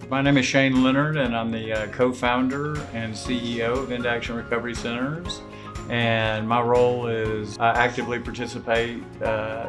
My name is Shane Leonard, and I'm the co-founder and CEO of Into Action Recovery Centers. And my role is I actively participate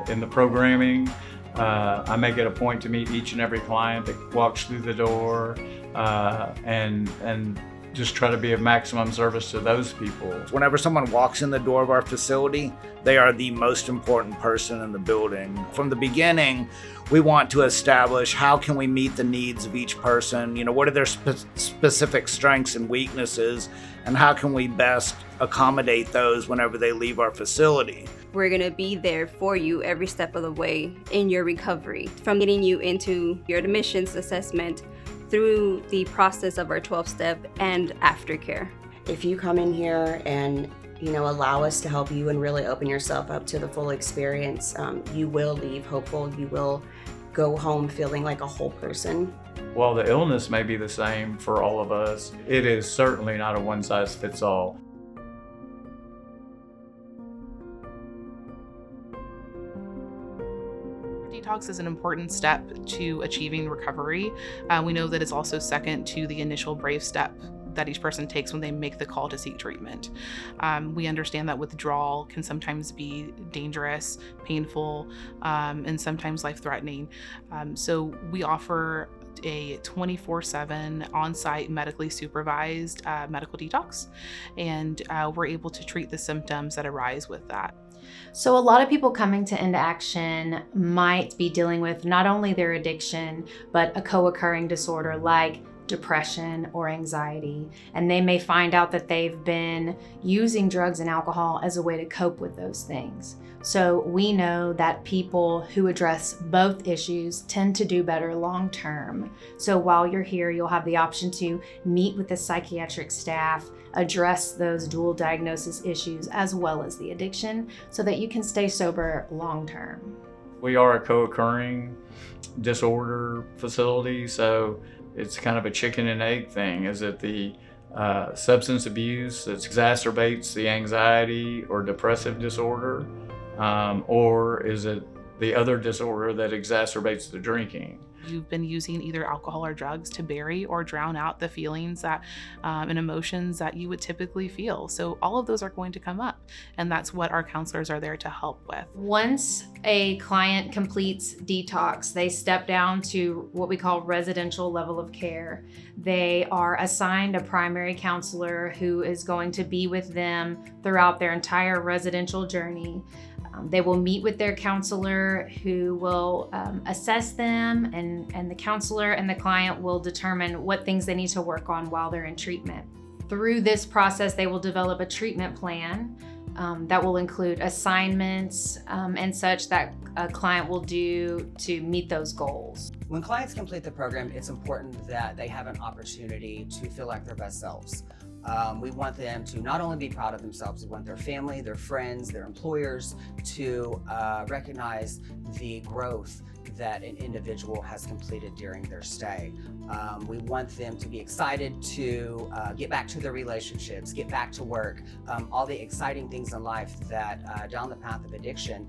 in the programming. I make it a point to meet each and every client that walks through the door, and just try to be of maximum service to those people. Whenever someone walks in the door of our facility, they are the most important person in the building. From the beginning, we want to establish how can we meet the needs of each person, what are their specific strengths and weaknesses, and how can we best accommodate those whenever they leave our facility. We're gonna be there for you every step of the way in your recovery, from getting you into your admissions assessment through the process of our 12-step and aftercare. If you come in here and allow us to help you and really open yourself up to the full experience, you will leave hopeful. You will go home feeling like a whole person. While the illness may be the same for all of us, it is certainly not a one-size-fits-all. Detox is an important step to achieving recovery. We know that it's also second to the initial brave step that each person takes when they make the call to seek treatment. We understand that withdrawal can sometimes be dangerous, painful, and sometimes life-threatening. So we offer a 24/7 on-site medically supervised medical detox, and we're able to treat the symptoms that arise with that. So a lot of people coming to Into Action might be dealing with not only their addiction, but a co-occurring disorder like depression or anxiety. And they may find out that they've been using drugs and alcohol as a way to cope with those things. So we know that people who address both issues tend to do better long term. So while you're here, you'll have the option to meet with the psychiatric staff, address those dual diagnosis issues as well as the addiction, so that you can stay sober long term. We are a co-occurring disorder facility, so it's kind of a chicken and egg thing. Is it the substance abuse that exacerbates the anxiety or depressive disorder? Or is it the other disorder that exacerbates the drinking? You've been using either alcohol or drugs to bury or drown out the feelings that and emotions that you would typically feel. So all of those are going to come up, and that's what our counselors are there to help with. Once a client completes detox, they step down to what we call residential level of care. They are assigned a primary counselor who is going to be with them throughout their entire residential journey. They will meet with their counselor who will assess them, and the counselor and the client will determine what things they need to work on while they're in treatment. Through this process, they will develop a treatment plan that will include assignments and such that a client will do to meet those goals. When clients complete the program, it's important that they have an opportunity to feel like their best selves. We want them to not only be proud of themselves, we want their family, their friends, their employers to recognize the growth that an individual has completed during their stay. We want them to be excited to get back to their relationships, get back to work, all the exciting things in life that down the path of addiction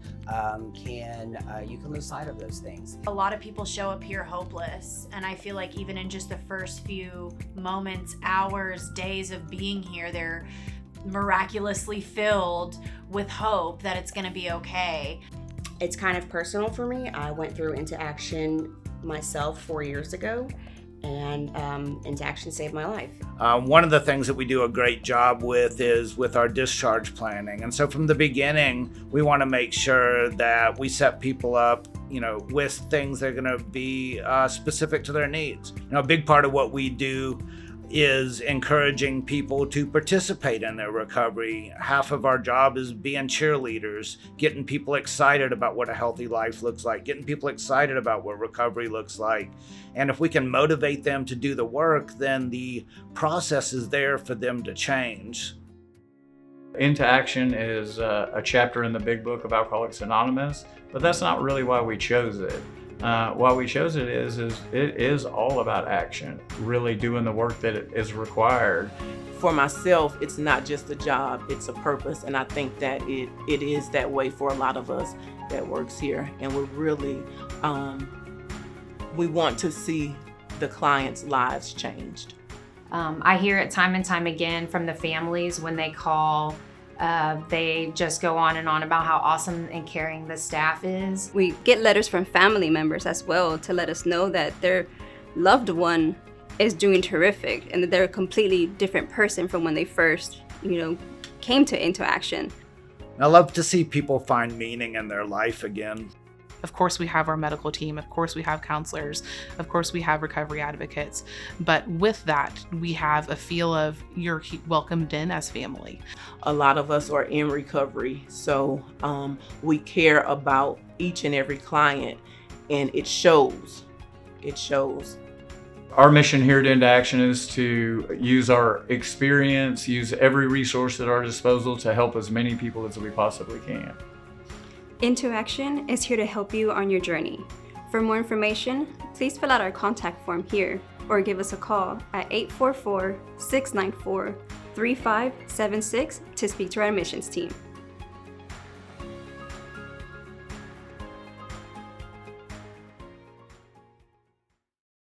you can lose sight of those things. A lot of people show up here hopeless, and I feel like even in just the first few moments, hours, days of being here, they're miraculously filled with hope that it's gonna be okay. It's kind of personal for me. I went through Into Action myself 4 years ago, and Into Action saved my life. One of the things that we do a great job with is with our discharge planning. And so from the beginning, we want to make sure that we set people up, with things that are going to be specific to their needs. A big part of what we do is encouraging people to participate in their recovery. Half of our job is being cheerleaders, getting people excited about what a healthy life looks like, getting people excited about what recovery looks like. And if we can motivate them to do the work, then the process is there for them to change. Into Action is a chapter in the big book of Alcoholics Anonymous, but that's not really why we chose it. Why we chose it is it is all about action, really doing the work that is required. For myself, it's not just a job, it's a purpose, and I think that it is that way for a lot of us that works here. And we're really, we want to see the clients' lives changed. I hear it time and time again from the families when they call. They just go on and on about how awesome and caring the staff is. We get letters from family members as well to let us know that their loved one is doing terrific and that they're a completely different person from when they first, came to Into Action. I love to see people find meaning in their life again. Of course, we have our medical team. Of course, we have counselors. Of course, we have recovery advocates. But with that, we have a feel of you're welcomed in as family. A lot of us are in recovery, so we care about each and every client, and it shows. It shows. Our mission here at Into Action is to use our experience, use every resource at our disposal to help as many people as we possibly can. Into Action is here to help you on your journey. For more information, please fill out our contact form here or give us a call at 844-694-3576 to speak to our admissions team.